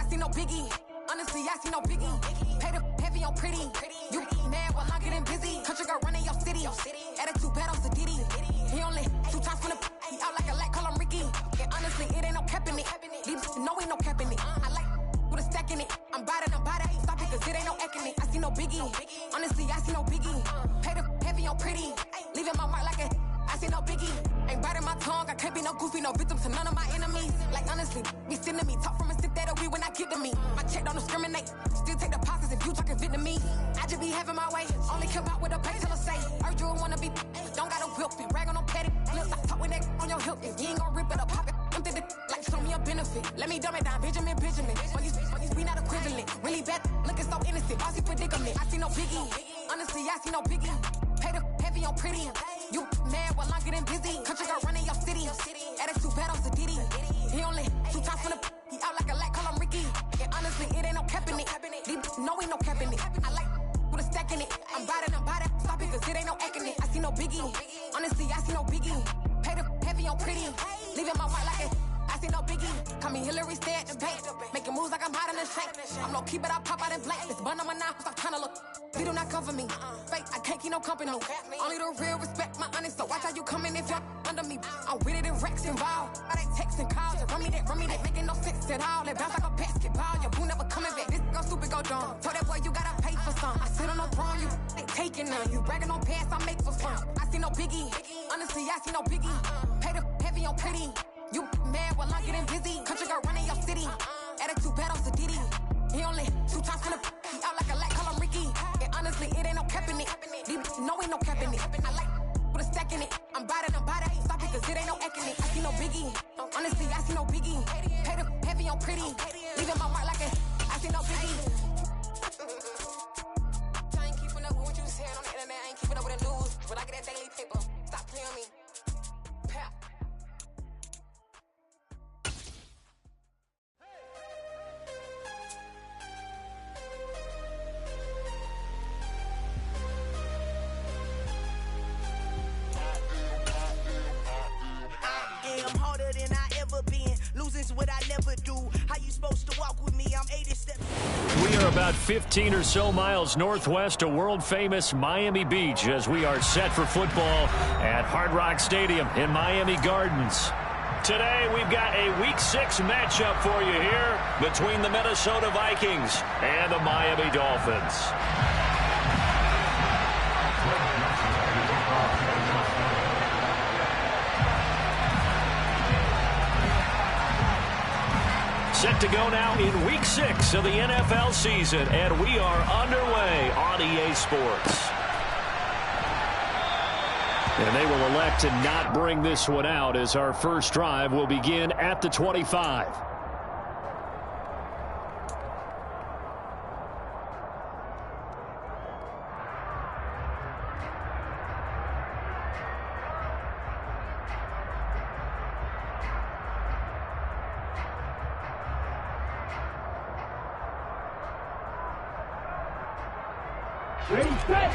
see no biggie. Honestly, I see no biggie. Pay the heavy on pretty. You mad while I'm getting busy. Country girl running your city. Attitude bad on the Diddy. He only 2 times from the he out like a light, call him Ricky. And honestly, it ain't no cap in it. Leave no ain't no cap in it. I like with a stack in it. I'm bad. Stop it, cause it ain't no acting it. I see no biggie. Honestly, I see no biggie. Pay the heavy on pretty. Leaving my mark like a I see no biggie. Ain't biting my tongue. I can't be no goofy, no victim to none of my enemies. Like honestly, be sitting to me. Talk from a stick that'll be when I get to me. My check don't discriminate. Still take deposits if you talking Vietnamese. I just be having my way. Only come out with a pay till I say. Urge you wanna be. Don't gotta whip it. Rag on no petty. Flips. I talk with that on your hip. If you ain't gon' rip it up, pop it. Empty the like show me a benefit. Let me dumb it down. Benjamin. Funnies, we not equivalent. Really bad. Looking so innocent. Bossy predicament. I see no biggie. Honestly, I see no biggie. Pay the heavy on pretty. You mad while I'm getting busy. Country girl running your city. Attitude bad on the Diddy. He only 2 times from the he out like a light, call him Ricky. And honestly, it ain't no cap in it. No ain't no cap in it. I like with a stack in it. I'm bad. Stop it, cause it ain't no acting it. I see no biggie. Honestly, I see no biggie. Pay the heavy on pretty. Leaving my white like it. I see no biggie. Call me Hillary, stay at the bank. Making moves like I'm hiding the shank. I'm low key, but I pop out in blank. This bun on my knife, stop trying to look. We do not cover me. Fake, I can't keep no company. Only the real respect my honest. So watch how you coming if you're under me. I'm with it in Rex involved. All they text and calls. Run me that making no sense at all. They bounce like a basketball. Your boo never coming back. This go stupid, go dumb. Told that boy you gotta pay for some. I sit on no throne, you they taking none. You bragging on past, I make for fun. I see no biggie. Honestly, I see no biggie. Pay the heavy on pretty. You mad while I'm getting busy. Country girl running your city. Attitude bad on the Diddy. He only 2 times from the he out like a light, call him Ricky. And honestly, it ain't no cap in it. No ain't no cap in it. I like with a stack in it. I'm bad. Stop it, cause it ain't no acting it. I see no biggie. Honestly, I see no biggie. Pay the heavy on pretty. Leaving my mark like a I see no biggie. I ain't keeping up with what you saying on the internet. I ain't keeping up with the news. But I get that daily paper. Stop playing on me. Pap. I'm harder than I ever been. Losing's what I never do. How you supposed to walk with me? I'm 80 steps. We are about 15 or so miles northwest of world-famous Miami Beach as we are set for football at Hard Rock Stadium in Miami Gardens. Today, we've got a Week 6 matchup for you here between the Minnesota Vikings and the Miami Dolphins. Set to go now in Week 6 of the NFL season, and we are underway on EA Sports. And they will elect to not bring this one out as our first drive will begin at the 25. Ready, set!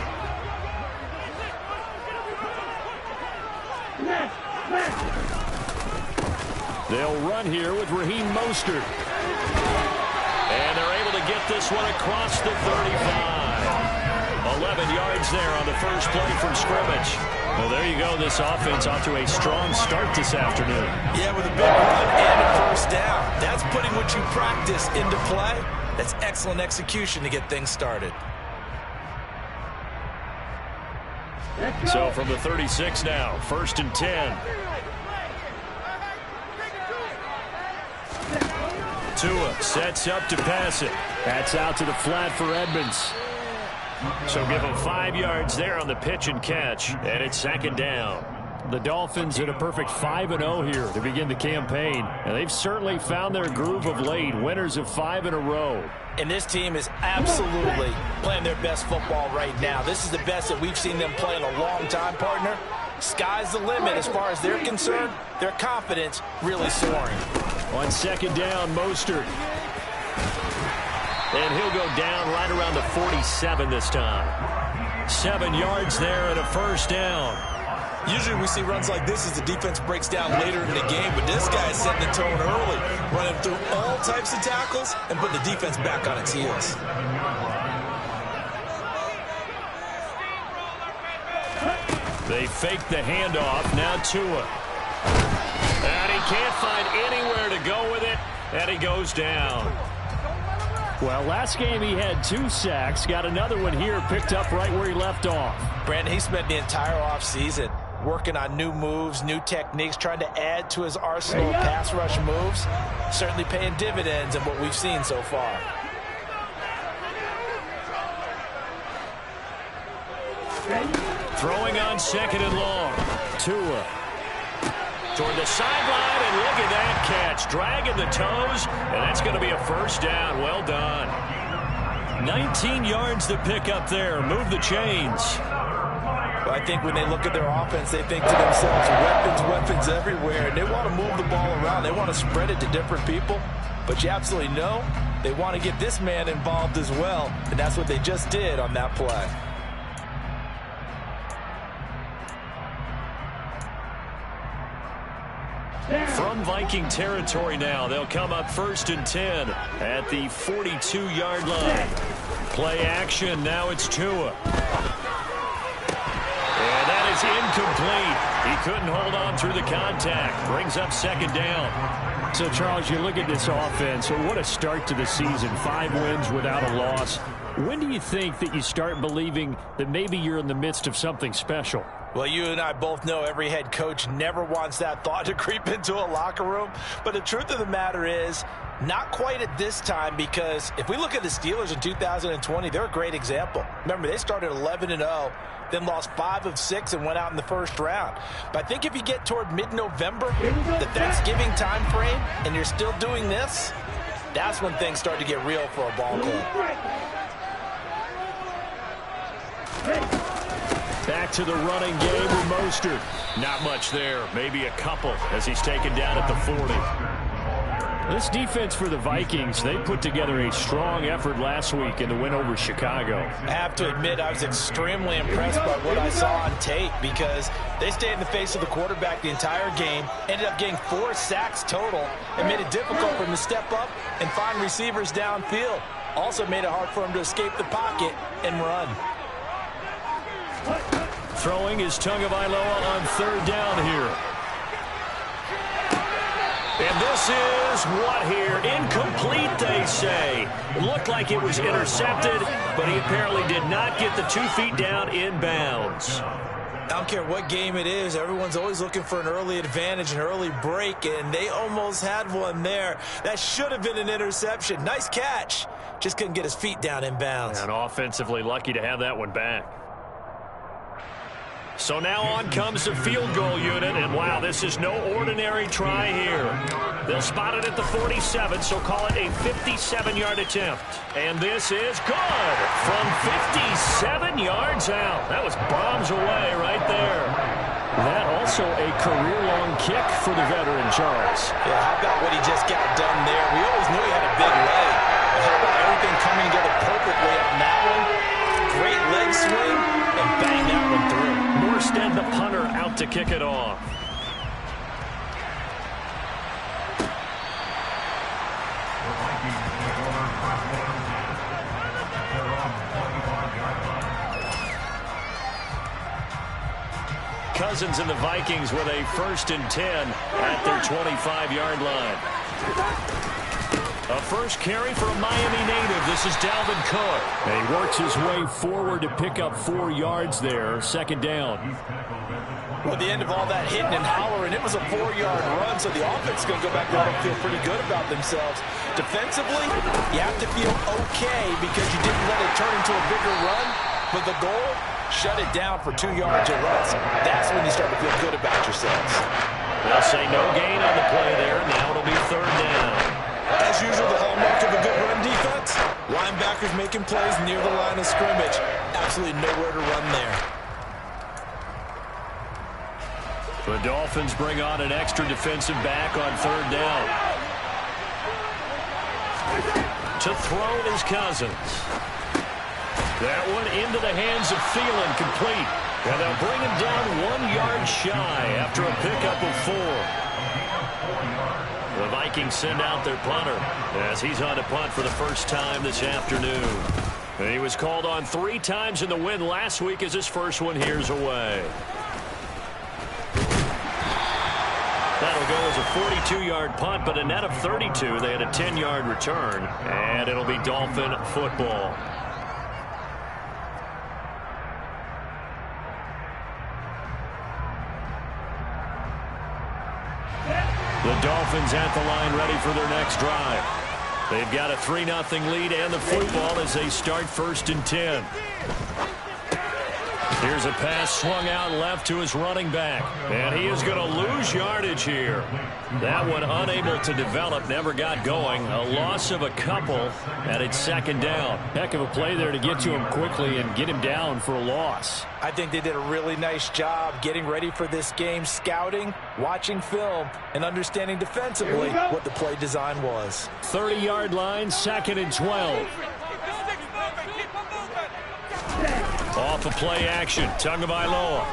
They'll run here with Raheem Mostert. And they're able to get this one across the 35. 11 yards there on the first play from scrimmage. Well, there you go. This offense off to a strong start this afternoon. Yeah, with a big run and a first down. That's putting what you practice into play. That's excellent execution to get things started. So from the 36 now, 1st and 10. Tua sets up to pass it. That's out to the flat for Edmonds. So give him 5 yards there on the pitch and catch, and it's 2nd down. The Dolphins at a perfect 5-0 here to begin the campaign. And they've certainly found their groove of late, winners of 5 in a row. And this team is absolutely playing their best football right now. This is the best that we've seen them play in a long time, partner. Sky's the limit as far as they're concerned. Their confidence really soaring. On 2nd down, Mostert. And he'll go down right around the 47 this time. 7 yards there and a first down. Usually we see runs like this as the defense breaks down later in the game, but this guy is setting the tone early, running through all types of tackles and putting the defense back on its heels. They fake the handoff. Now Tua. And he can't find anywhere to go with it, and he goes down. Well, last game he had 2 sacks. Got another one here, picked up right where he left off. Brandon, he spent the entire offseason working on new moves, new techniques, trying to add to his arsenal of pass rush moves. Certainly paying dividends in what we've seen so far. Throwing on 2nd and long. Tua. Toward the sideline, and look at that catch. Dragging the toes, and that's going to be a first down. Well done. 19 yards to pick up there. Move the chains. Well, I think when they look at their offense, they think to themselves, weapons everywhere. And they want to move the ball around. They want to spread it to different people. But you absolutely know they want to get this man involved as well. And that's what they just did on that play. From Viking territory now, they'll come up 1st and 10 at the 42-yard line. Play action, now it's Tua. And that is incomplete. He couldn't hold on through the contact. Brings up 2nd down. So, Charles, you look at this offense, what a start to the season. 5 wins without a loss. When do you think that you start believing that maybe you're in the midst of something special? Well, you and I both know every head coach never wants that thought to creep into a locker room. But the truth of the matter is, not quite at this time, because if we look at the Steelers in 2020, they're a great example. Remember, they started 11-0, then lost 5 of 6 and went out in the first round. But I think if you get toward mid-November, the Thanksgiving time frame, and you're still doing this, that's when things start to get real for a ball club. Back to the running game with Mostert. Not much there. Maybe a couple as he's taken down at the 40. This defense for the Vikings, they put together a strong effort last week in the win over Chicago. I have to admit, I was extremely impressed by what I saw on tape because they stayed in the face of the quarterback the entire game, ended up getting 4 sacks total, and made it difficult for him to step up and find receivers downfield. Also made it hard for him to escape the pocket and run. Throwing is Tagovailoa on 3rd down here. And this is what here? Incomplete, they say. Looked like it was intercepted, but he apparently did not get the 2 feet down in bounds. I don't care what game it is. Everyone's always looking for an early advantage, an early break, and they almost had one there. That should have been an interception. Nice catch. Just couldn't get his feet down in bounds. And offensively lucky to have that one back. So now on comes the field goal unit, and wow, this is no ordinary try here. They'll spot it at the 47, so call it a 57-yard attempt. And this is good from 57 yards out. That was bombs away right there. That also a career-long kick for the veteran, Charles. Yeah, how about what he just got done there? We always knew he had a big leg. But how about everything coming together perfectly on that one? Great leg swing, and bang that one through. Morstead, the punter, out to kick it off. Cousins and the Vikings with a 1st and 10 at their 25-yard line. A first carry for a Miami native. This is Dalvin Cook. And he works his way forward to pick up 4 yards there. 2nd down. Well, at the end of all that hitting and hollering, it was a 4-yard run, so the offense is going to go back there and feel pretty good about themselves. Defensively, you have to feel okay because you didn't let it turn into a bigger run, but the goal, shut it down for 2 yards or less. That's when you start to feel good about yourselves. They'll say no gain on the play there. Now it'll be 3rd down. As usual, the hallmark of a good run defense, linebackers making plays near the line of scrimmage. Absolutely nowhere to run there. The Dolphins bring on an extra defensive back on 3rd down. To throw is Cousins. That one into the hands of Thielen, complete. And they'll bring him down 1 yard shy after a pickup of 4. The Vikings send out their punter as he's on to punt for the first time this afternoon. And he was called on 3 times in the win last week as his first one here's away. That'll go as a 42-yard punt, but a net of 32. They had a 10-yard return, and it'll be Dolphin football. The Dolphins at the line ready for their next drive. They've got a 3-0 lead and the football as they start 1st and 10. Here's a pass swung out left to his running back. And he is going to lose yardage here. That one unable to develop, never got going. A loss of a couple, and it's 2nd down. Heck of a play there to get to him quickly and get him down for a loss. I think they did a really nice job getting ready for this game, scouting, watching film, and understanding defensively what the play design was. 30-yard line, 2nd and 12. Off of play action, Tagovailoa.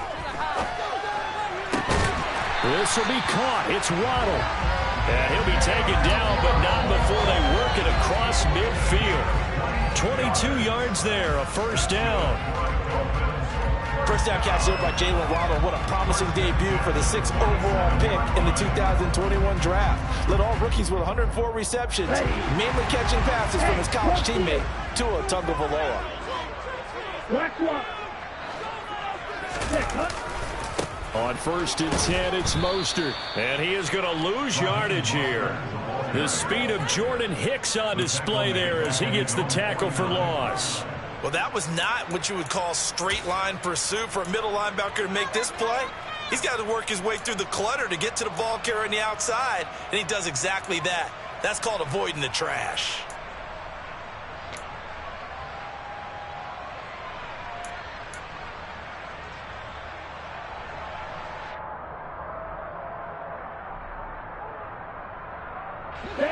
This will be caught. It's Waddle. And he'll be taken down, but not before they work it across midfield. 22 yards there, a 1st down. First down catch there by Jalen Waddle. What a promising debut for the 6th overall pick in the 2021 draft. Led all rookies with 104 receptions, mainly catching passes from his college teammate, Tua Tagovailoa. On 1st and 10, it's Mostert. And he is going to lose yardage here. The speed of Jordan Hicks on display there as he gets the tackle for loss. Well, that was not what you would call straight line pursuit for a middle linebacker to make this play. He's got to work his way through the clutter to get to the ball carrier on the outside, and he does exactly that. That's called avoiding the trash.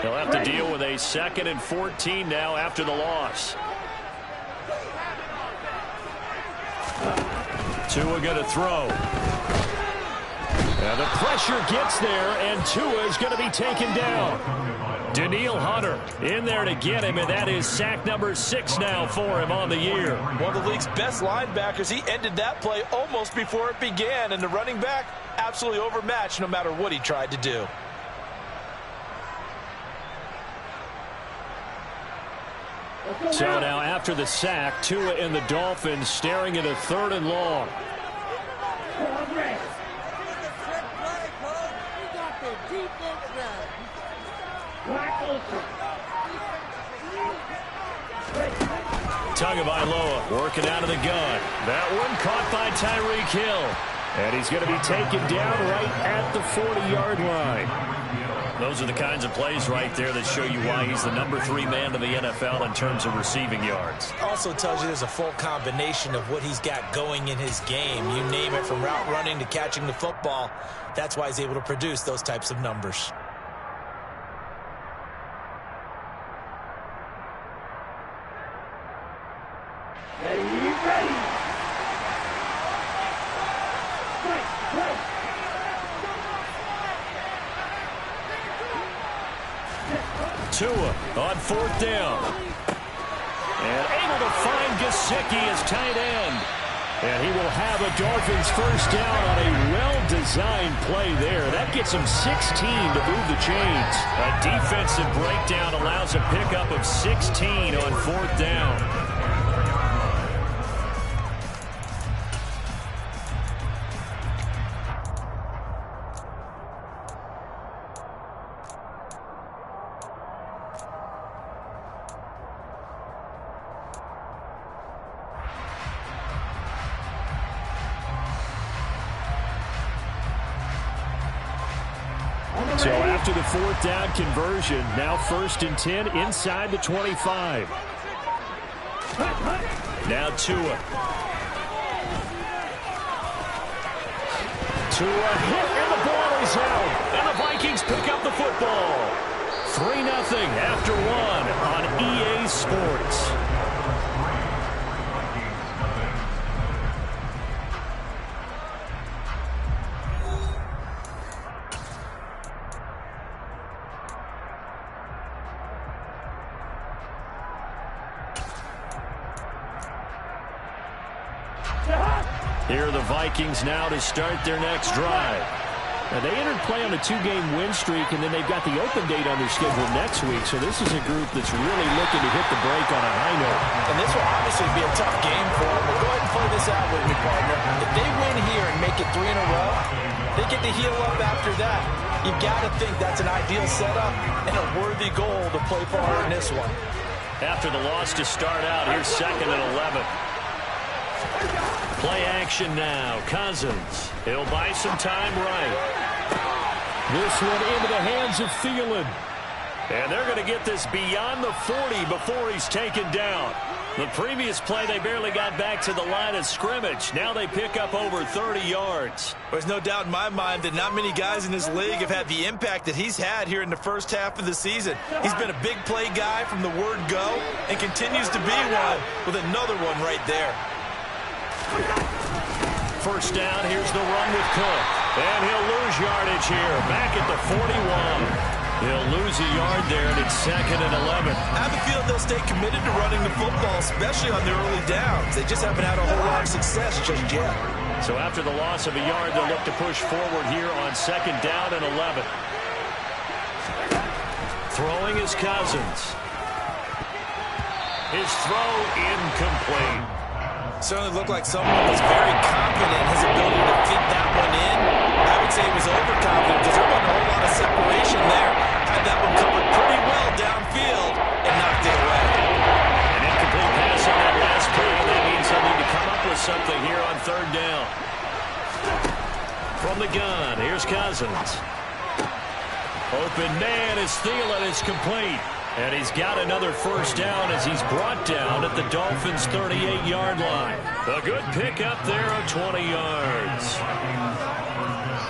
They'll have to deal with a 2nd and 14 now after the loss. Tua going to throw. And the pressure gets there, and Tua is going to be taken down. Danielle Hunter in there to get him, and that is sack number 6 now for him on the year. One of the league's best linebackers. He ended that play almost before it began, and the running back absolutely overmatched no matter what he tried to do. So now after the sack, Tua and the Dolphins staring at a 3rd and long. Tagovailoa working out of the gun. That one caught by Tyreek Hill. And he's going to be taken down right at the 40-yard line. Those are the kinds of plays right there that show you why he's the number 3 man in the NFL in terms of receiving yards. Also tells you there's a full combination of what he's got going in his game. You name it, from route running to catching the football. That's why he's able to produce those types of numbers. Tua on 4th down. And able to find Gesicki as tight end. And he will have a Dolphins 1st down on a well-designed play there. That gets him 16 to move the chains. A defensive breakdown allows a pickup of 16 on 4th down. So after the 4th down conversion, now 1st and 10 inside the 25. Now Tua. Tua hit, and the ball is out. And the Vikings pick up the football. 3-0 after 1 on EA Sports. Here are the Vikings now to start their next drive. Now, they entered play on a 2-game win streak, and then they've got the open date on their schedule next week. So this is a group that's really looking to hit the break on a high note. And this will obviously be a tough game for them. Well, go ahead and play this out with me, partner. If they win here and make it 3 in a row, they get to heal up after that. You've got to think that's an ideal setup and a worthy goal to play for in this one. After the loss to start out, here's 2nd and 11. Play action now. Cousins. He'll buy some time right. This one into the hands of Thielen. And they're going to get this beyond the 40 before he's taken down. The previous play, they barely got back to the line of scrimmage. Now they pick up over 30 yards. There's no doubt in my mind that not many guys in this league have had the impact that he's had here in the first half of the season. He's been a big play guy from the word go and continues to be one with another one right there. First down, here's the run with Cook. And he'll lose yardage here. Back at the 41. He'll lose a yard there, and it's 2nd and 11. I have a feeling they'll stay committed to running the football, especially on their early downs. They just haven't had a whole lot of success just yet. So after the loss of a yard, they'll look to push forward here on 2nd down and 11. Throwing is Cousins. His throw incomplete. Certainly looked like someone was very confident in his ability to fit that one in. I would say he was overconfident because there wasn't a whole lot of separation there. Had that one covered pretty well downfield and knocked it away. An incomplete pass on that last play. That means they'll need to come up with something here on 3rd down. From the gun, here's Cousins. Open man as Thielen is complete. And he's got another first down as he's brought down at the Dolphins' 38-yard line. A good pickup there of 20 yards.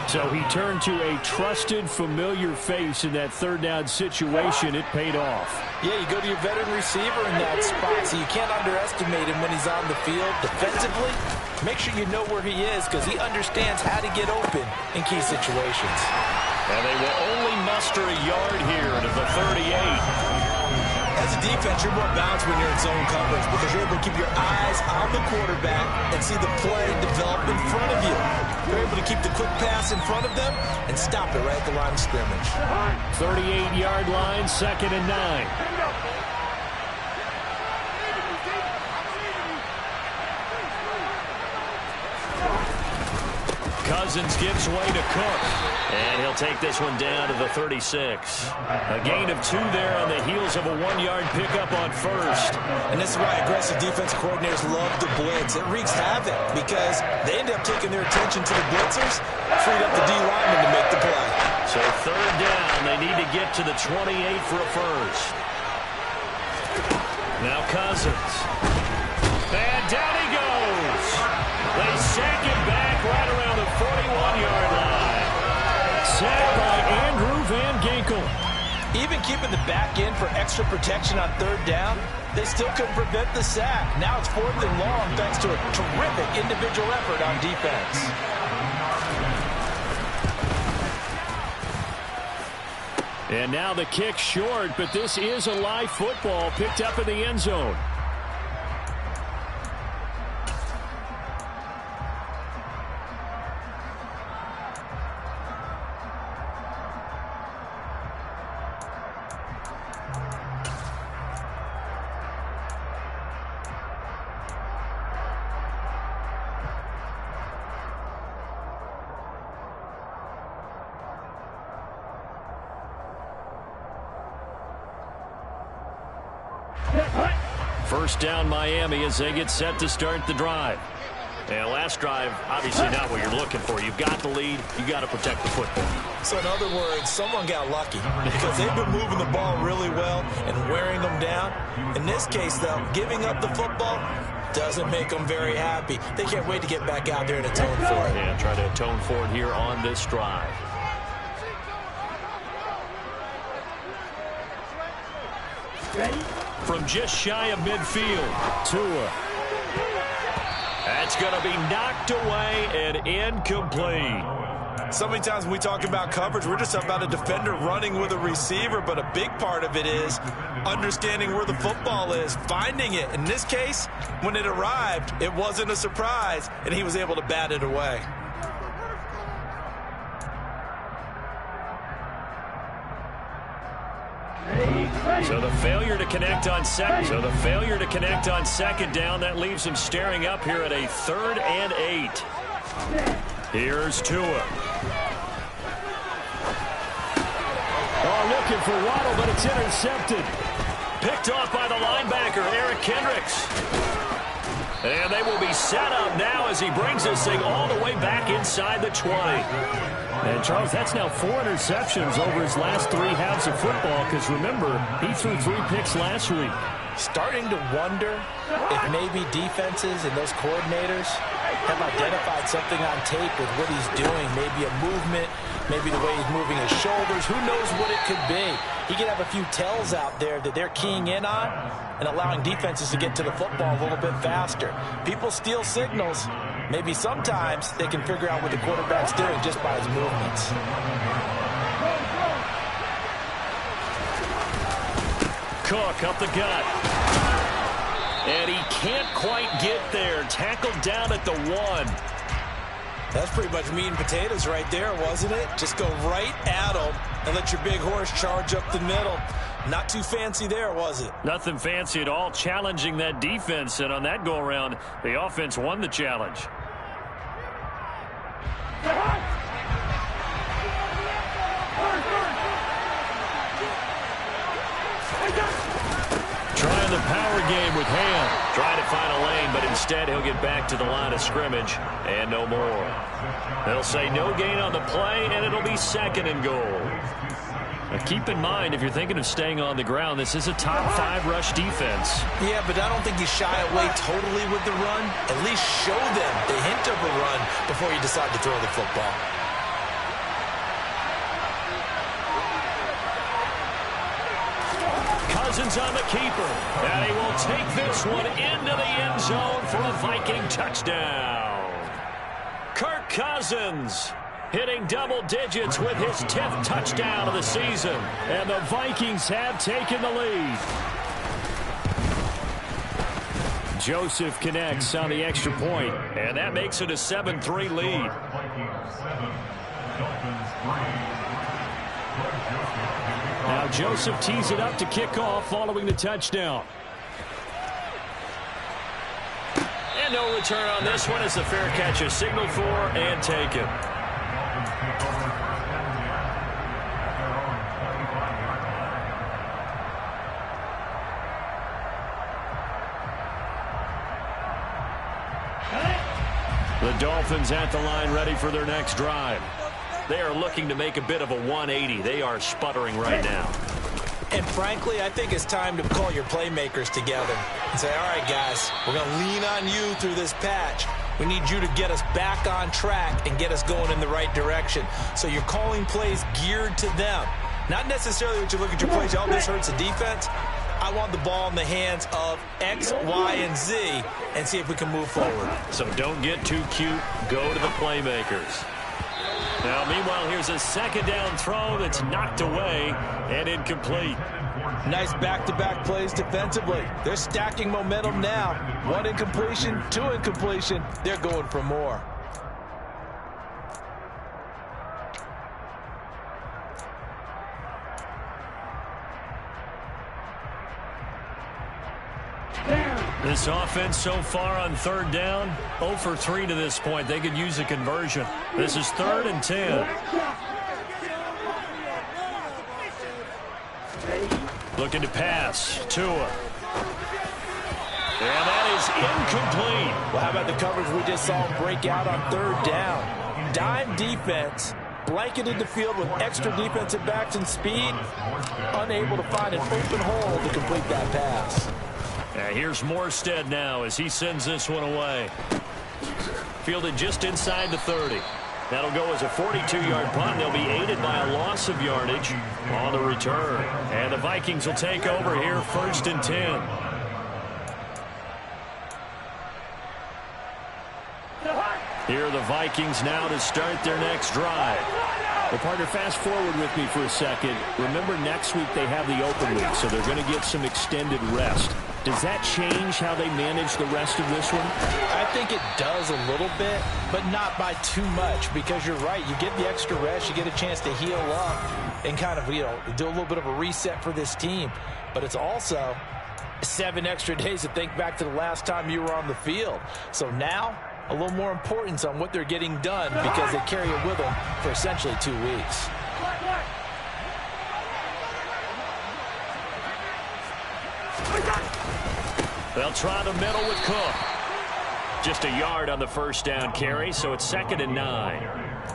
So he turned to a trusted, familiar face in that 3rd down situation. It paid off. Yeah, you go to your veteran receiver in that spot, so you can't underestimate him when he's on the field. Defensively, make sure you know where he is because he understands how to get open in key situations. And they will only muster a yard here to the 38. As a defense, you're more balanced when you're in zone coverage because you're able to keep your eyes on the quarterback and see the play develop in front of you. You're able to keep the quick pass in front of them and stop it right at the line of scrimmage. 38-yard line, 2nd and 9. Cousins gives way to Cook. And he'll take this one down to the 36. A gain of 2 there on the heels of a 1-yard pickup on first. And this is why aggressive defense coordinators love to blitz. It wreaks havoc because they end up taking their attention to the blitzers, freed up the D lineman to make the play. So 3rd down, they need to get to the 28 for a first. Now Cousins. And down he goes. They sack him back right around the 41-yard line. Sacked by Andrew Van Ginkel. Even keeping the back end for extra protection on 3rd down, they still couldn't prevent the sack. Now it's 4th and long thanks to a terrific individual effort on defense. And now the kick short, but this is a live football picked up in the end zone. First down Miami as they get set to start the drive. And last drive, obviously not what you're looking for. You've got the lead. You got to protect the football. So in other words, someone got lucky because they've been moving the ball really well and wearing them down. In this case, though, giving up the football doesn't make them very happy. They can't wait to get back out there and atone for it. Yeah, try to atone for it here on this drive. Ready? From just shy of midfield, Tua. That's going to be knocked away and incomplete. So many times when we talk about coverage, we're just about a defender running with a receiver, but a big part of it is understanding where the football is, finding it. In this case, when it arrived, it wasn't a surprise, and he was able to bat it away. So the failure to connect on second down, that leaves him staring up here at a 3rd and 8. Here's Tua. Oh, looking for Waddle, but it's intercepted. Picked off by the linebacker, Eric Kendricks. And they will be set up now as he brings this thing all the way back inside the 20. And, Charles, that's now 4 interceptions over his last 3 halves of football because, remember, he threw 3 picks last week. Starting to wonder if maybe defenses and those coordinators have identified something on tape with what he's doing. Maybe a movement, maybe the way he's moving his shoulders. Who knows what it could be? He could have a few tells out there that they're keying in on and allowing defenses to get to the football a little bit faster. People steal signals. Maybe sometimes they can figure out what the quarterback's doing just by his movements. Cook up the gut. And he can't quite get there. Tackled down at the 1. That's pretty much meat and potatoes right there, wasn't it? Just go right at him and let your big horse charge up the middle. Not too fancy there, was it? Nothing fancy at all, challenging that defense. And on that go-around, the offense won the challenge. Trying the power game with Ham. Trying to find a lane, but instead he'll get back to the line of scrimmage and no more. They'll say no gain on the play, and it'll be 2nd and goal. Now keep in mind, if you're thinking of staying on the ground, this is a top 5 rush defense. Yeah, but I don't think you shy away totally with the run. At least show them the hint of a run before you decide to throw the football. Cousins on the keeper, and he will take this one into the end zone for a Viking touchdown. Kirk Cousins hitting double digits with his 10th touchdown of the season. And the Vikings have taken the lead. Joseph connects on the extra point, and that makes it a 7-3 lead. Now Joseph tees it up to kick off following the touchdown. And no return on this one as the fair catch is signaled for and taken. The Dolphins at the line ready for their next drive. They are looking to make a bit of a 180. They are sputtering right now. And frankly, I think it's time to call your playmakers together and say, all right, guys, we're going to lean on you through this patch. We need you to get us back on track and get us going in the right direction. So you're calling plays geared to them. Not necessarily that you look at your plays, oh, this hurts the defense. I want the ball in the hands of X, Y, and Z and see if we can move forward. So don't get too cute. Go to the playmakers. Now, meanwhile, here's a 2nd down throw that's knocked away and incomplete. Nice back-to-back plays defensively. They're stacking momentum now. 1 incompletion, 2 incompletion. They're going for more. This offense so far on 3rd down, 0 for 3 to this point. They could use a conversion. This is 3rd and 10. Looking to pass. Tua. And that is incomplete. Well, how about the coverage we just saw him break out on 3rd down? Dime defense, blanketed the field with extra defensive backs and speed, unable to find an open hole to complete that pass. Here's Morstead now as he sends this one away. Fielded just inside the 30. That'll go as a 42-yard punt. They'll be aided by a loss of yardage on the return. And the Vikings will take over here 1st and 10. Here are the Vikings now to start their next drive. Well, partner, fast forward with me for a second. Remember, next week they have the open week, so they're going to get some extended rest. Does that change how they manage the rest of this one? I think it does a little bit, but not by too much, because you're right. You get the extra rest, you get a chance to heal up and kind of, do a little bit of a reset for this team. But it's also 7 extra days to think back to the last time you were on the field. So now, a little more importance on what they're getting done because they carry it with them for essentially 2 weeks. They'll try the middle with Cook. Just a yard on the first down carry, so it's 2nd and 9.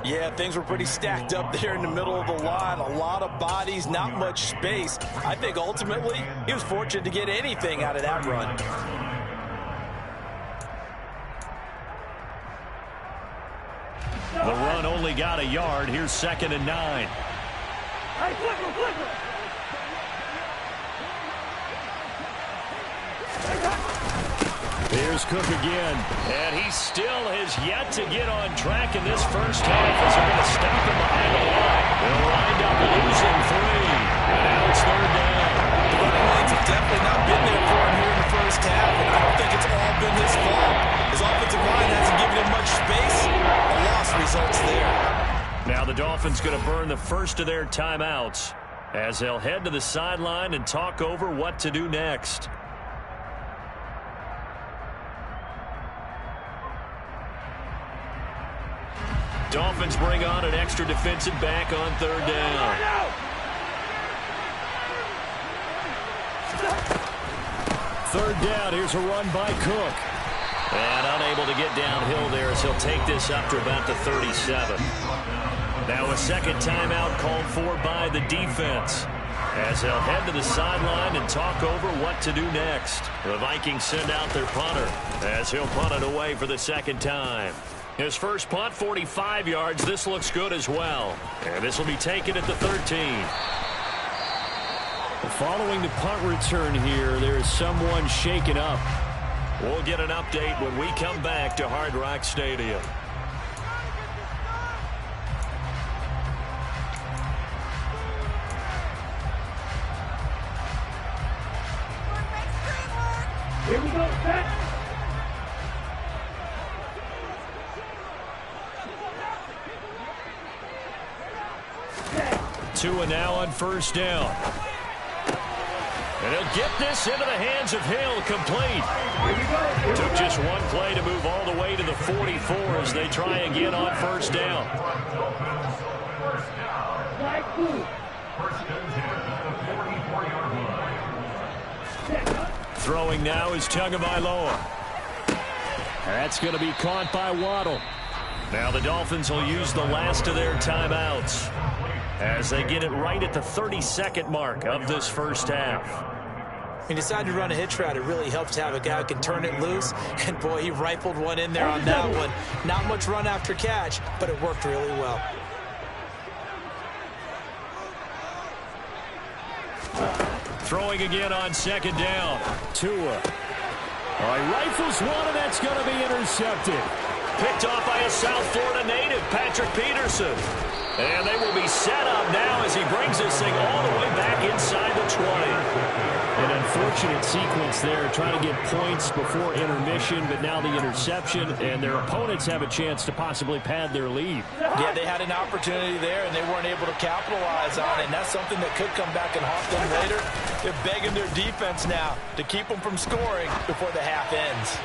Yeah, things were pretty stacked up there in the middle of the line. A lot of bodies, not much space. I think ultimately he was fortunate to get anything out of that run. The run only got a yard. Here's 2nd and 9. Here's Cook again. And he still has yet to get on track in this first half as they're going to stop him behind the line. They'll wind up losing 3. And now it's 3rd down. The running lanes have definitely not been there for him here in the first half, and I don't think it's all been his fault. His offensive line hasn't given him much space. A loss results there. Now the Dolphins going to burn the first of their timeouts as they'll head to the sideline and talk over what to do next. Dolphins bring on an extra defensive back on 3rd down. 3rd down, here's a run by Cook. And unable to get downhill there as he'll take this up to about the 37. Now a second timeout called for by the defense as they'll head to the sideline and talk over what to do next. The Vikings send out their punter as he'll punt it away for the 2nd time. His first punt, 45 yards. This looks good as well. And this will be taken at the 13. Following the punt return here, there is someone shaken up. We'll get an update when we come back to Hard Rock Stadium. Here we go, set. 2 and now on 1st down. And he'll get this into the hands of Hill, complete. Took just one play to move all the way to the 44 as they try again on 1st down. Throwing now is Tagovailoa. That's going to be caught by Waddle. Now the Dolphins will use the last of their timeouts as they get it right at the 32nd mark of this first half. He decided to run a hitch route. It really helps to have a guy who can turn it loose. And, boy, he rifled one in there on that one. Not much run after catch, but it worked really well. Throwing again on 2nd down. Tua. He rifles one, and that's going to be intercepted. Picked off by a South Florida native, Patrick Peterson. And they will be set up now as he brings this thing all the way back inside the 20. An unfortunate sequence there, trying to get points before intermission, but now the interception, and their opponents have a chance to possibly pad their lead. Yeah, they had an opportunity there, and they weren't able to capitalize on it, and that's something that could come back and haunt them later. They're begging their defense now to keep them from scoring before the half ends.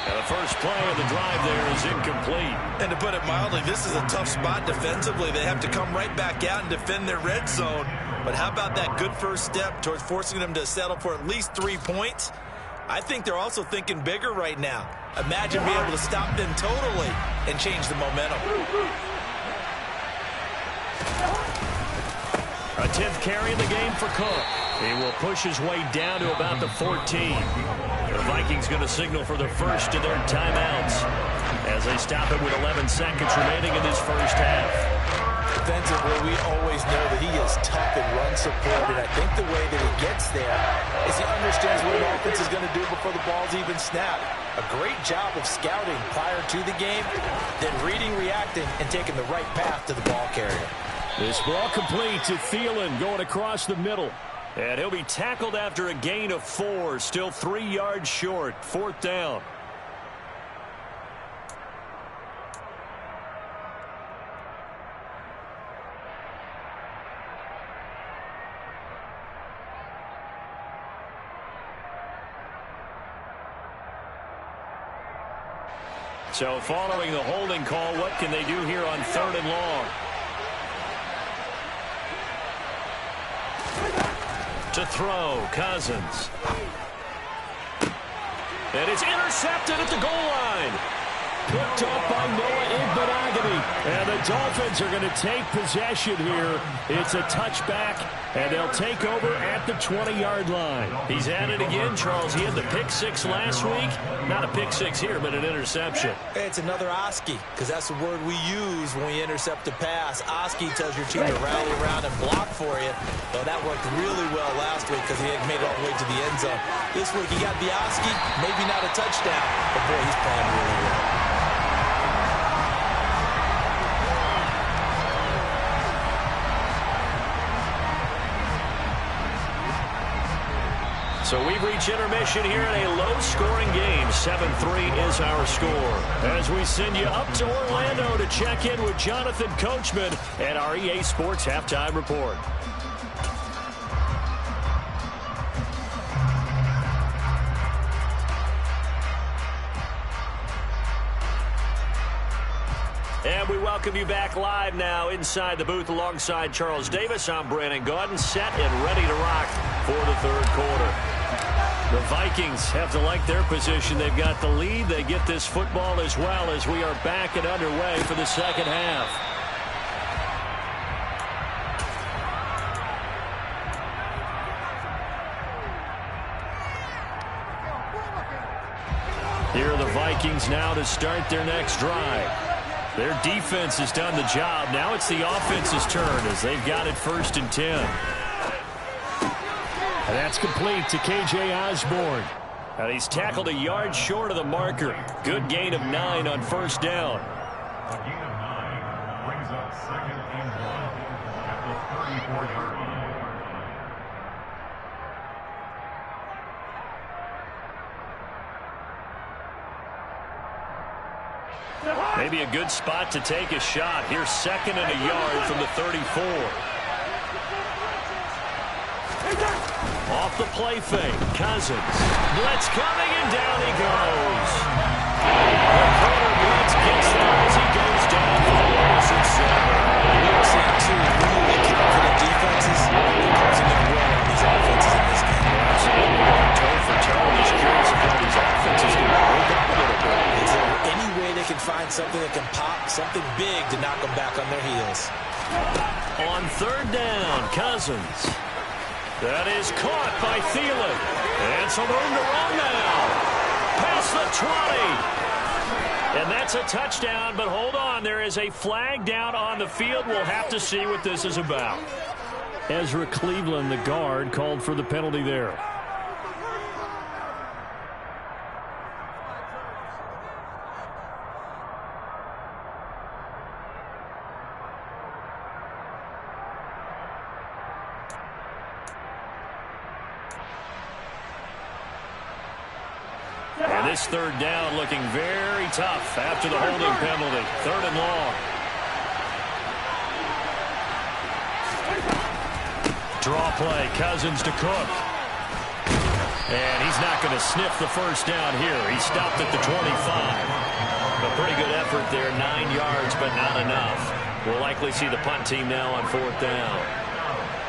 And the first play of the drive there is incomplete. And to put it mildly, this is a tough spot defensively. They have to come right back out and defend their red zone. But how about that good first step towards forcing them to settle for at least 3 points? I think they're also thinking bigger right now. Imagine being able to stop them totally and change the momentum. A 10th carry in the game for Cook. He will push his way down to about the 14. The Vikings going to signal for the first of their timeouts as they stop it with 11 seconds remaining in this first half. Defensively, we always always know that he is tough and run support, and I think the way that he gets there is he understands what an offense is going to do before the ball's even snapped. A great job of scouting prior to the game, then reading, reacting, and taking the right path to the ball carrier. This ball complete to Thielen going across the middle. And he'll be tackled after a gain of 4, still 3 yards short, 4th down. So following the holding call, what can they do here on 3rd and long? To throw, Cousins. And it's intercepted at the goal line. Picked up by Noah Igbenogany. And the Dolphins are going to take possession here. It's a touchback, and they'll take over at the 20-yard line. He's at it again, Charles. He had the pick 6 last week. Not a pick 6 here, but an interception. It's another Oski, because that's the word we use when we intercept a pass. Oski tells your team to rally around and block for you. Well, that worked really well last week because he had made it all the way to the end zone. This week he got the Oski, maybe not a touchdown, but boy, he's playing really well. So we've reached intermission here in a low-scoring game. 7-3 is our score. As we send you up to Orlando to check in with Jonathan Coachman and our EA Sports Halftime Report. And we welcome you back live now inside the booth alongside Charles Davis. I'm Brandon Gaudin, set and ready to rock for the 3rd quarter. The Vikings have to like their position. They've got the lead. They get this football as well as we are back and underway for the 2nd half. Here are the Vikings now to start their next drive. Their defense has done the job. Now it's the offense's turn as they've got it 1st and 10. And that's complete to K.J. Osborne. And he's tackled a yard short of the marker. Good gain of 9 on 1st down. A gain of 9 brings up 2nd and 1 at the 34-yard line. Maybe a good spot to take a shot. Here's 2nd and a yard from the 34. Off the play fake, Cousins. Blitz coming, and down he goes. The corner blitz gets there as he goes down for the loss at 7. We've seen 2 really confident defenses closing their run on these offenses in this game. Absolutely, going toe for toe. I'm just curious if these offenses can break up a little bit. Is there any way they can find something that can pop, something big to knock them back on their heels? On 3rd down, Cousins. That is caught by Thielen. And some room to run now. Past the 20. And that's a touchdown, but hold on. There is a flag down on the field. We'll have to see what this is about. Ezra Cleveland, the guard, called for the penalty there. And this 3rd down looking very tough after the holding penalty. 3rd and long. Draw play, Cousins to Cook. And he's not going to sniff the 1st down here. He stopped at the 25. A pretty good effort there, 9 yards, but not enough. We'll likely see the punt team now on 4th down.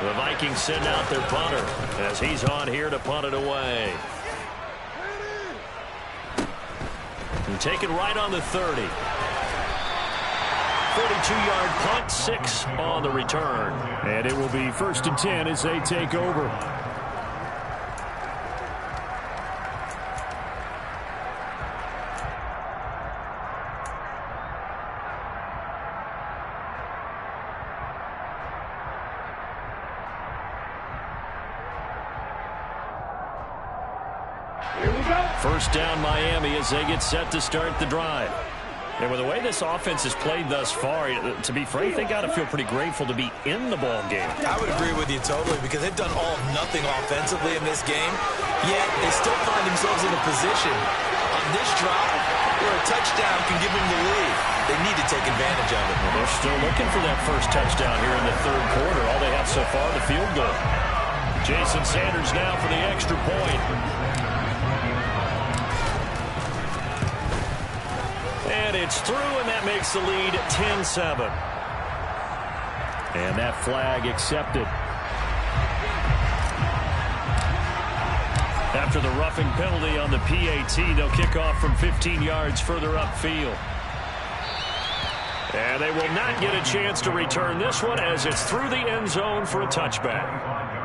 The Vikings send out their punter as he's on here to punt it away. And take it right on the 30. 42-yard punt, 6 on the return. And it will be 1st and 10 as they take over. First down Miami as they get set to start the drive. And with the way this offense has played thus far, to be frank, they got to feel pretty grateful to be in the ball game. I would agree with you totally because they've done all of nothing offensively in this game, yet they still find themselves in a position on this drive where a touchdown can give them the lead. They need to take advantage of it. Well, they're still looking for that first touchdown here in the third quarter. All they have so far, the field goal. Jason Sanders now for the extra point. And it's through, and that makes the lead 10-7. And that flag accepted. After the roughing penalty on the PAT, they'll kick off from 15 yards further upfield. And they will not get a chance to return this one as it's through the end zone for a touchback.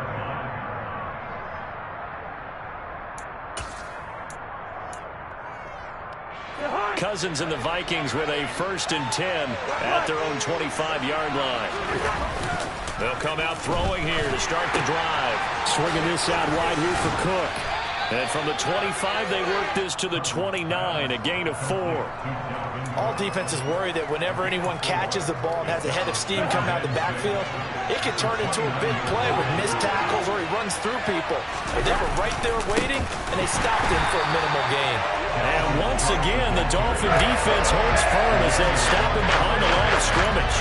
Cousins and the Vikings with a 1st and 10 at their own 25-yard line. They'll come out throwing here to start the drive. Swinging this out wide here for Cook. And from the 25, they work this to the 29, a gain of 4. All defenses worry that whenever anyone catches the ball and has a head of steam coming out of the backfield, it could turn into a big play with missed tackles or he runs through people. But they were right there waiting, and they stopped him for a minimal gain. And once again, the Dolphin defense holds firm as they'll stop him behind the line of scrimmage.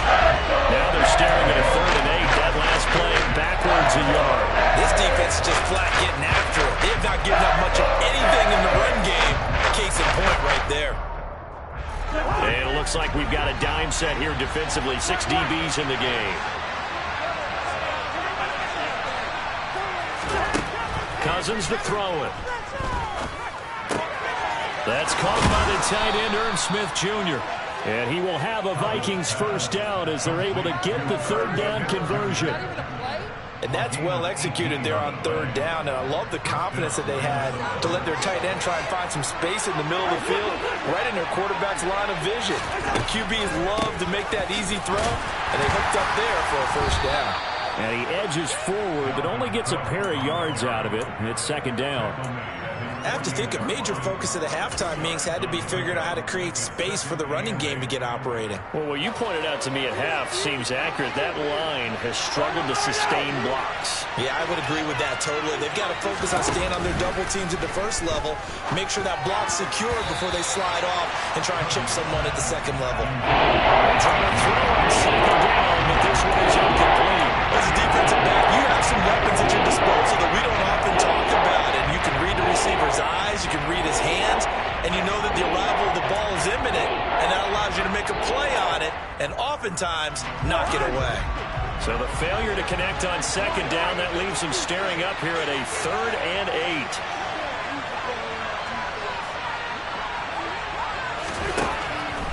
Now they're staring at a 3rd and 8. That last play backwards a yard. This defense is just flat getting after it. They have not given up much of anything in the run game. Case in point right there. And it looks like we've got a dime set here defensively. 6 DBs in the game. Cousins to throw it. That's caught by the tight end, Irv Smith Jr. And he will have a Vikings 1st down as they're able to get the 3rd down conversion. And that's well executed there on 3rd down. And I love the confidence that they had to let their tight end try and find some space in the middle of the field, right in their quarterback's line of vision. The QBs love to make that easy throw, and they hooked up there for a 1st down. And he edges forward, but only gets a pair of yards out of it. It's 2nd down. I have to think a major focus of the halftime meetings had to be figuring out how to create space for the running game to get operating. Well, what you pointed out to me at half seems accurate. That line has struggled to sustain blocks. Yeah, I would agree with that totally. They've got to focus on staying on their double teams at the 1st level, make sure that block's secured before they slide off and try and chip someone at the 2nd level. Trying to throw on 2nd down, but this one is incomplete. As a defensive back, you have some weapons at your disposal that we don't often talk about, and you can read the receiver's eyes, you can read his hands, and you know that the arrival of the ball is imminent, and that allows you to make a play on it, and oftentimes knock it away. So the failure to connect on 2nd down, that leaves him staring up here at a 3rd and 8.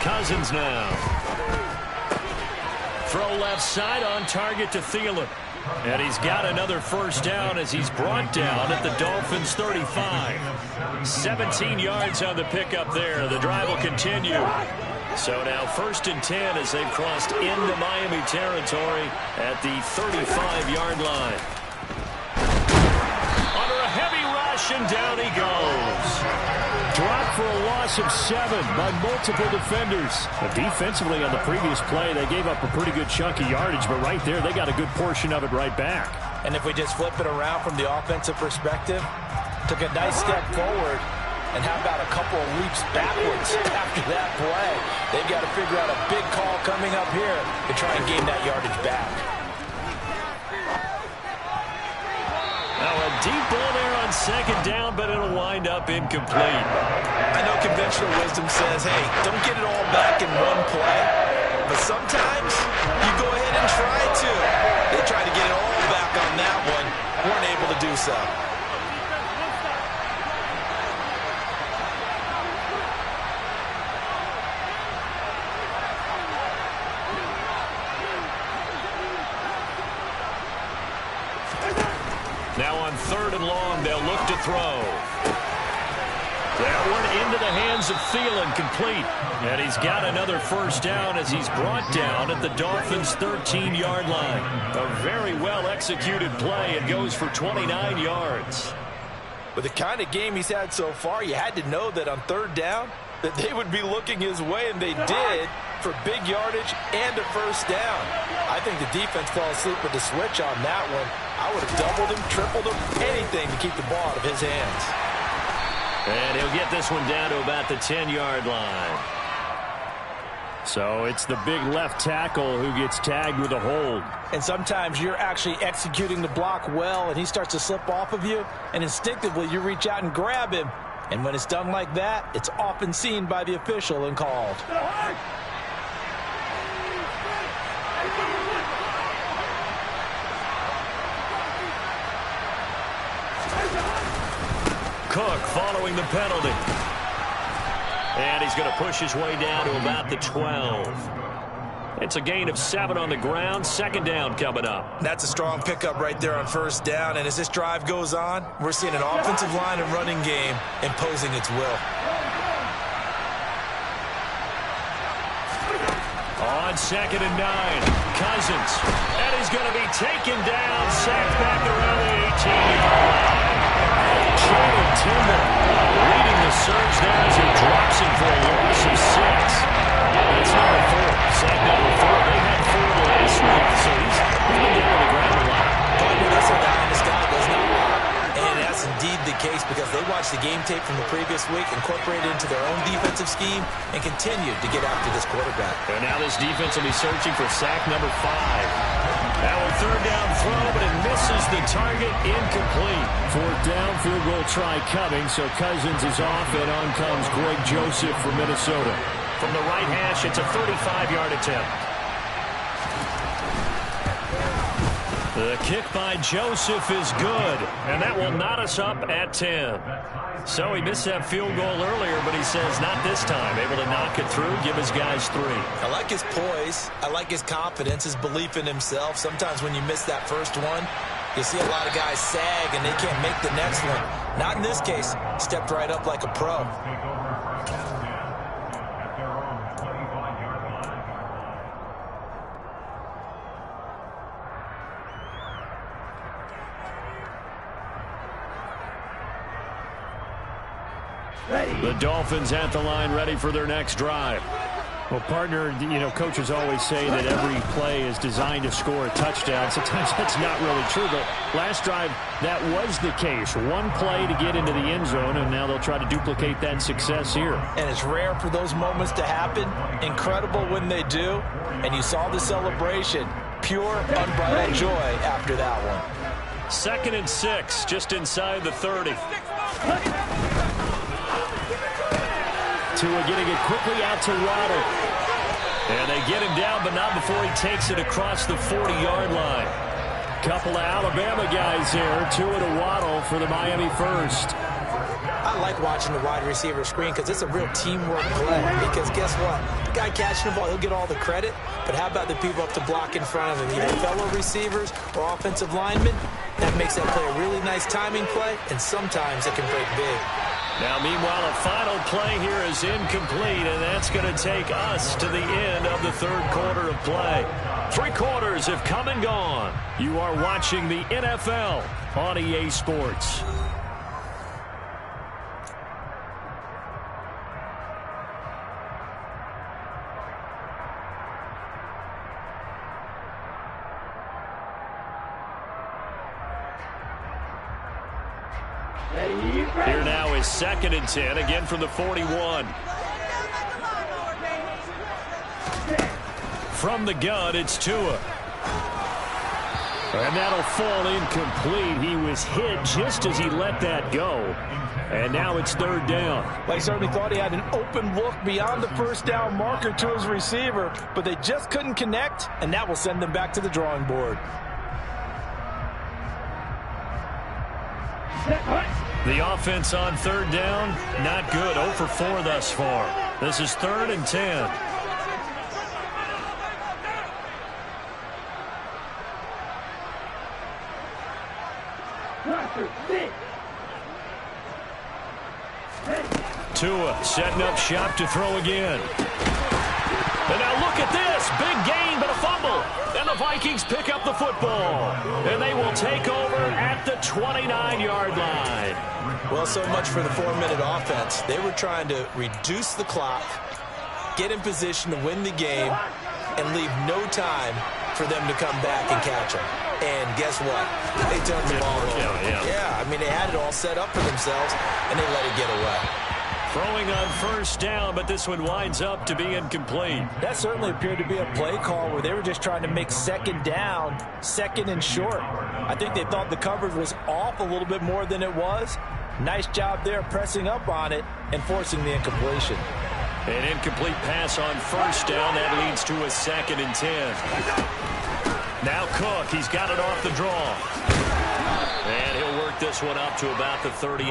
Cousins now. Throw left side on target to Thielen. And he's got another 1st down as he's brought down at the Dolphins' 35. 17 yards on the pickup there. The drive will continue. So now 1st and 10 as they've crossed into Miami territory at the 35-yard line. Under a heavy rush, and down he goes. Dropped for a loss of 7 by multiple defenders. But defensively on the previous play, they gave up a pretty good chunk of yardage, but right there, they got a good portion of it right back. And if we just flip it around from the offensive perspective, took a nice step forward, and how about a couple of leaps backwards after that play? They've got to figure out a big call coming up here to try and gain that yardage back. Now a deep ball there on 2nd down, but it'll wind up incomplete. I know conventional wisdom says, hey, don't get it all back in one play. But sometimes you go ahead and try to. They tried to get it all back on that one. Weren't able to do so. Now on 3rd and long, they'll look to throw. That one into the hands of Thielen, complete. And he's got another 1st down as he's brought down at the Dolphins' 13-yard line. A very well-executed play. It goes for 29 yards. With the kind of game he's had so far, you had to know that on third down that they would be looking his way, and they did, for big yardage and a first down. I think the defense fell asleep with the switch on that one. I would have doubled him, tripled him, anything to keep the ball out of his hands. And he'll get this one down to about the 10-yard line. So it's the big left tackle who gets tagged with a hold. And sometimes you're actually executing the block well, and he starts to slip off of you, and instinctively you reach out and grab him. And when it's done like that, it's often seen by the official and called. Cook following the penalty. And he's going to push his way down to about the 12. It's a gain of 7 on the ground. Second down coming up. That's a strong pickup right there on first down. And as this drive goes on, we're seeing an offensive line and running game imposing its will. On 2nd and 9, Cousins. And he's going to be taken down, sacked back around the 18-yard line. Jordan Timber leading the surge there as he drops him for a loss of 6. That's number 4. Sack number 4. They had 4 last week, so he's been down on the ground a lot. Partner, that's what the honest guy does not want. And that's indeed the case because they watched the game tape from the previous week, incorporated it into their own defensive scheme, and continued to get after this quarterback. And now this defense will be searching for sack number 5. Now a third down throw, but it misses the target, incomplete. Fourth down, field goal try coming, so Cousins is off, and on comes Greg Joseph from Minnesota. From the right hash, it's a 35-yard attempt. The kick by Joseph is good, and that will knot us up at 10. So he missed that field goal earlier, but he says not this time. Able to knock it through, give his guys 3. I like his poise. I like his confidence, his belief in himself. Sometimes when you miss that first one, you see a lot of guys sag and they can't make the next one. Not in this case. Stepped right up like a pro. The Dolphins at the line, ready for their next drive. Well, partner, you know, coaches always say that every play is designed to score a touchdown. Sometimes that's not really true, but last drive, that was the case. One play to get into the end zone, and now they'll try to duplicate that success here. And it's rare for those moments to happen. Incredible when they do. And you saw the celebration. Pure, unbridled joy after that one. 2nd and 6, just inside the 30. Tua getting it quickly out to Waddle. And they get him down, but not before he takes it across the 40-yard line. Couple of Alabama guys there. Tua to Waddle for the Miami first. I like watching the wide receiver screen because it's a real teamwork play. Because guess what? The guy catching the ball, he'll get all the credit. But how about the people up to block in front of him? Either fellow receivers or offensive linemen. That makes that play a really nice timing play, and sometimes it can break big. Now, meanwhile, a final play here is incomplete, and that's going to take us to the end of the third quarter of play. 3 quarters have come and gone. You are watching the NFL on EA Sports. Here now is 2nd and 10, again from the 41. From the gun, it's Tua. And that'll fall incomplete. He was hit just as he let that go. And now it's 3rd down. Well, he certainly thought he had an open look beyond the first down marker to his receiver, but they just couldn't connect, and that will send them back to the drawing board. The offense on 3rd down, not good. 0 for 4 thus far. This is 3rd and 10. Tua setting up shop to throw again. And now look at this. Big gain, but a fumble. And the Vikings pick up the football. And they will take over at the 29-yard line. Well, so much for the 4-minute offense. They were trying to reduce the clock, get in position to win the game, and leave no time for them to come back and catch them. And guess what? They turned the ball over. Yeah, I mean, they had it all set up for themselves, and they let it get away. Throwing on first down, but this one winds up to be incomplete. That certainly appeared to be a play call where they were just trying to make second down, second and short. I think they thought the coverage was off a little bit more than it was. Nice job there pressing up on it and forcing the incompletion. An incomplete pass on first down. That leads to a 2nd and 10. Now Cook, he's got it off the draw. And he'll work this one up to about the 38.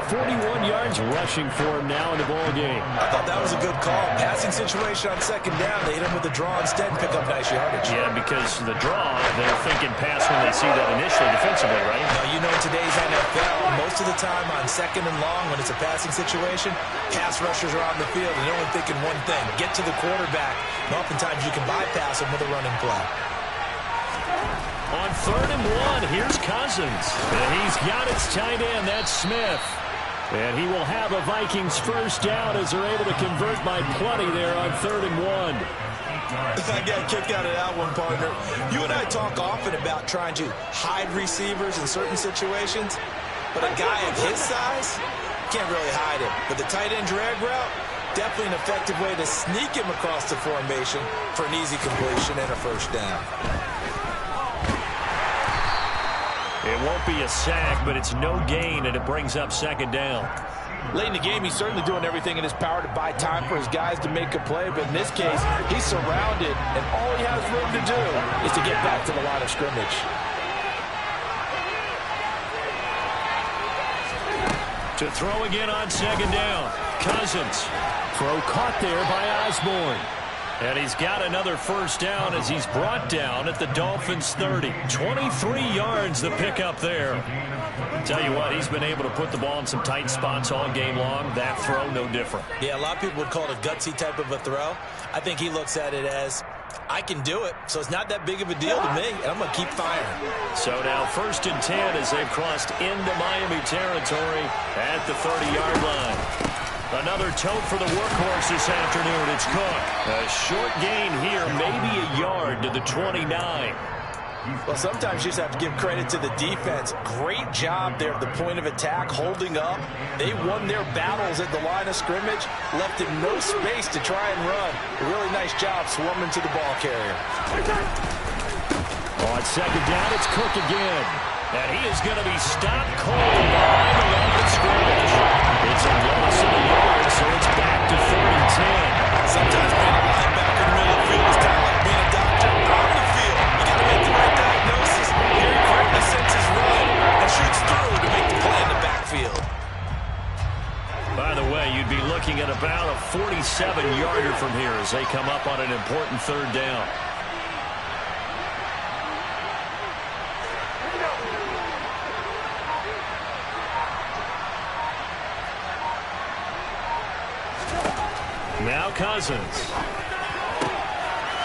41 yards rushing for him now in the ball game. I thought that was a good call. Passing situation on second down. They hit him with the draw instead and pick up nice yardage. Yeah, because the draw, they're thinking pass when they see that initially defensively, right? Now, you know, in today's NFL, most of the time on second and long when it's a passing situation, pass rushers are on the field and they're only thinking one thing, get to the quarterback. And oftentimes you can bypass him with a running play. On 3rd and 1, here's Cousins. And he's got his tight end, that's Smith. And he will have a Vikings first down as they're able to convert by plenty there on 3rd and 1. I got a kick out of that one, partner. You and I talk often about trying to hide receivers in certain situations, but a guy of his size can't really hide him. But the tight end drag route, definitely an effective way to sneak him across the formation for an easy completion and a first down. It won't be a sack, but it's no gain, and it brings up 2nd down. Late in the game, he's certainly doing everything in his power to buy time for his guys to make a play, but in this case, he's surrounded, and all he has room to do is to get back to the line of scrimmage. To throw again on 2nd down. Cousins. Throw caught there by Osborne. And he's got another first down as he's brought down at the Dolphins' 30. 23 yards the pickup there. Tell you what, he's been able to put the ball in some tight spots all game long. That throw, no different. Yeah, a lot of people would call it a gutsy type of a throw. I think he looks at it as, I can do it, so it's not that big of a deal to me, and I'm going to keep firing. So now 1st and 10 as they've crossed into Miami territory at the 30-yard line. Another tote for the workhorse this afternoon. It's Cook. A short gain here, maybe a yard to the 29. Well, sometimes you just have to give credit to the defense. Great job there at the point of attack, holding up. They won their battles at the line of scrimmage, left him no space to try and run. A really nice job swarming to the ball carrier. On 2nd down, it's Cook again. And he is going to be stopped cold behind the line of scrimmage. It's a loss of a yard, so it's back to 3rd and 10. Sometimes being a linebacker in the middle of the field is kind of like being a doctor on the field. You got to make the right diagnosis. Here he quickly sets his run and shoots through to make the play in the backfield. By the way, you'd be looking at about a 47-yarder from here as they come up on an important 3rd down. Now Cousins.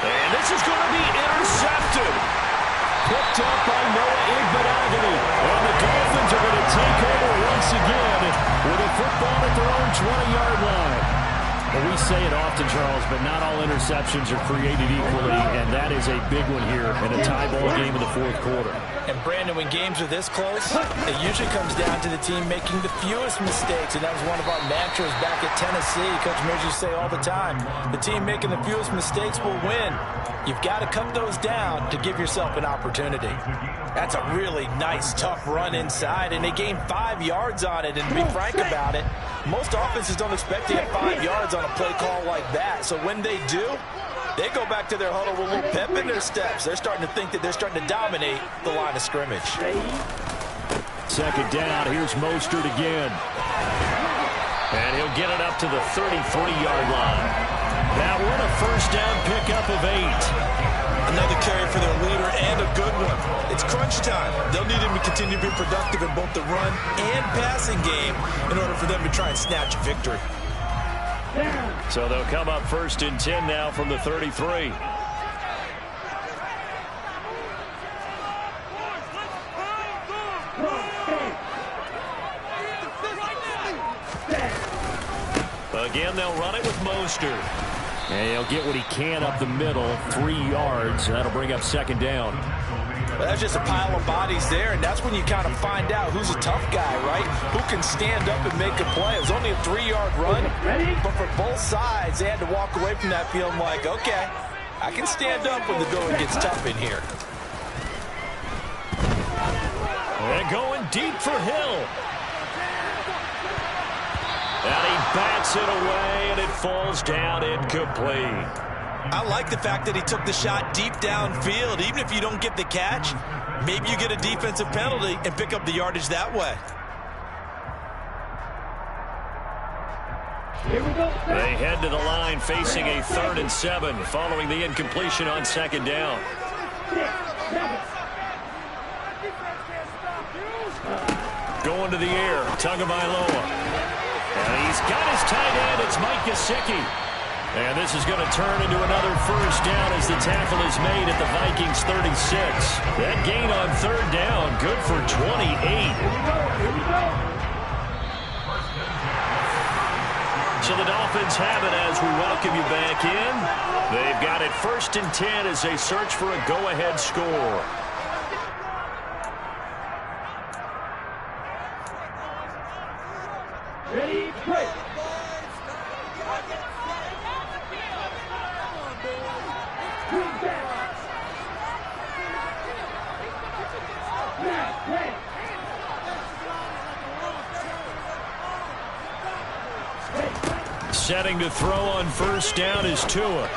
And this is going to be intercepted. Picked up by Noah Igbenogany. And the Dolphins are going to take over once again with a football at their own 20-yard line. Well, we say it often, Charles, but not all interceptions are created equally, and that is a big one here in a tie ball game in the 4th quarter. And, Brandon, when games are this close, it usually comes down to the team making the fewest mistakes, and that was one of our mantras back at Tennessee. Coach Mears used to say all the time, the team making the fewest mistakes will win. You've got to cut those down to give yourself an opportunity. That's a really nice, tough run inside, and they gained 5 yards on it. And to be frank about it, most offenses don't expect to get 5 yards on a play call like that. So when they do, they go back to their huddle with a little pep in their steps. They're starting to think that they're starting to dominate the line of scrimmage. 2nd down, here's Mostert again. And he'll get it up to the 33-yard line. Now we're in a first down pickup of 8. Another carry for their leader and a good one. It's crunch time. They'll need him to continue to be productive in both the run and passing game in order for them to try and snatch a victory. So they'll come up 1st and 10 now from the 33. Again, they'll run it with Mostert. And he'll get what he can up the middle, 3 yards. That'll bring up 2nd down. Well, that's just a pile of bodies there, and that's when you kind of find out who's a tough guy, right? Who can stand up and make a play. It was only a 3-yard run, but for both sides, they had to walk away from that feeling like, okay, I can stand up when the going gets tough in here. They're going deep for Hill. And he bats it away, and it falls down incomplete. I like the fact that he took the shot deep downfield. Even if you don't get the catch, maybe you get a defensive penalty and pick up the yardage that way. They head to the line facing a 3rd and 7 following the incompletion on 2nd down. Going to the air, Tagovailoa. And he's got his tight end. It's Mike Gesicki. And this is going to turn into another 1st down as the tackle is made at the Vikings 36. That gain on 3rd down, good for 28. So the Dolphins have it as we welcome you back in. They've got it 1st and 10 as they search for a go-ahead score. Ready, play. Setting to throw on 1st down is Tua.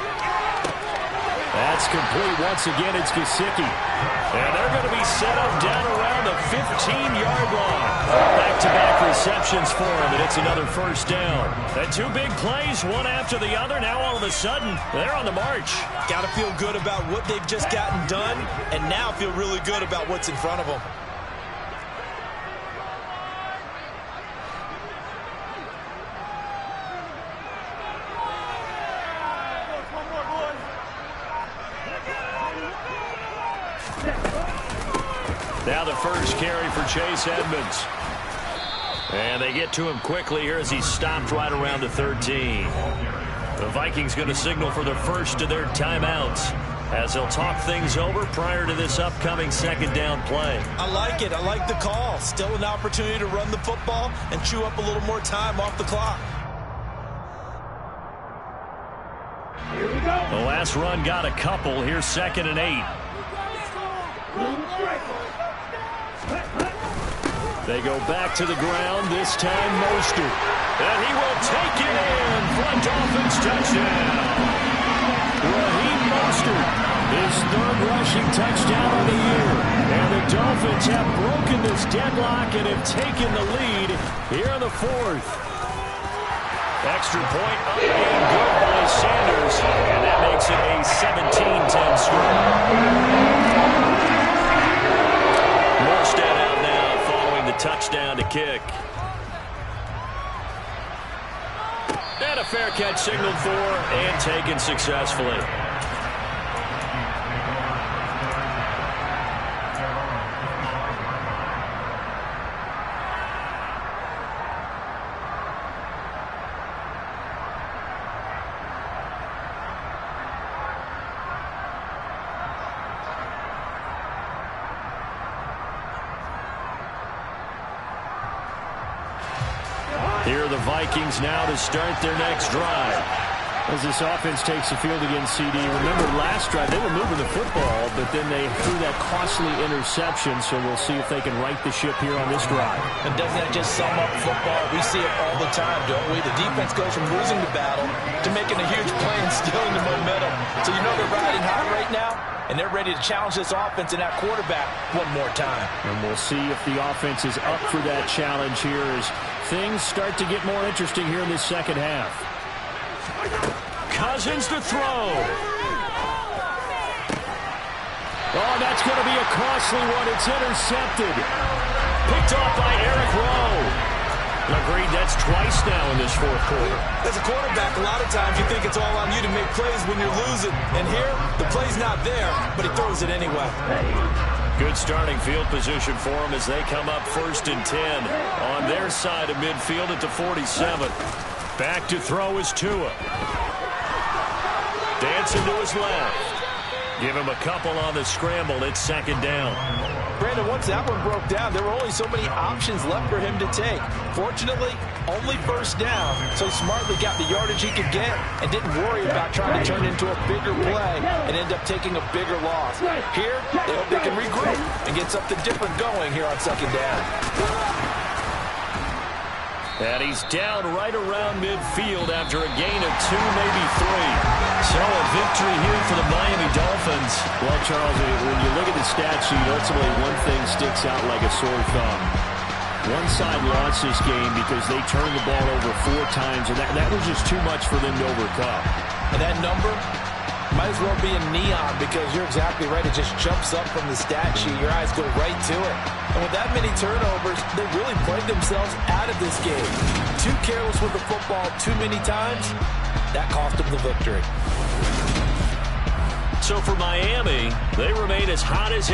That's complete. Once again, it's Gesicki. And they're going to be set up down around the 15-yard line. Back-to-back receptions for him, and it's another 1st down. And 2 big plays, one after the other. Now all of a sudden, they're on the march. Got to feel good about what they've just gotten done, and now feel really good about what's in front of them. Now the first carry for Chase Edmonds. And they get to him quickly here as he's stopped right around the 13. The Vikings going to signal for the first of their timeouts as they'll talk things over prior to this upcoming 2nd down play. I like it. I like the call. Still an opportunity to run the football and chew up a little more time off the clock. Here we go. The last run got a couple. Here's 2nd and 8. They go back to the ground, this time Mostert. And he will take it in for a Dolphins touchdown. Raheem Mostert, his 3rd rushing touchdown of the year. And the Dolphins have broken this deadlock and have taken the lead here in the 4th. Extra point up and good by Sanders. And that makes it a 17-10 score. Morstead out now following the touchdown to kick. And a fair catch signaled for and taken successfully. Here are the Vikings now to start their next drive. As this offense takes the field against CD, remember last drive they were moving the football, but then they threw that costly interception, so we'll see if they can right the ship here on this drive. And doesn't that just sum up football? We see it all the time, don't we? The defense goes from losing the battle to making a huge play and stealing the momentum. So you know they're riding high right now, and they're ready to challenge this offense and that quarterback one more time. And we'll see if the offense is up for that challenge here as things start to get more interesting here in this 2nd half. Cousins to throw. Oh, that's going to be a costly one. It's intercepted. Picked off by Eric Rowe. Agreed, that's twice now in this 4th quarter. As a quarterback, a lot of times you think it's all on you to make plays when you're losing. And here, the play's not there, but he throws it anyway. Good starting field position for them as they come up 1st and 10 on their side of midfield at the 47. Back to throw is Tua. Dancing to his left. Give him a couple on the scramble. It's second down. Brandon, once that one broke down, there were only so many options left for him to take. Fortunately, only first down, so he smartly got the yardage he could get and didn't worry about trying to turn it into a bigger play and end up taking a bigger loss. Here, they hope they can regroup and get something different going here on second down. And he's down right around midfield after a gain of 2, maybe 3. So a victory here for the Miami Dolphins. Well, Charles, when you look at the stat sheet, ultimately one thing sticks out like a sore thumb. One side lost this game because they turned the ball over 4 times, and that was just too much for them to overcome. And that number might as well be in neon because you're exactly right. It just jumps up from the stat sheet. Your eyes go right to it. And with that many turnovers, they really played themselves out of this game. Too careless with the football too many times. That cost them the victory. So for Miami, they remain as hot as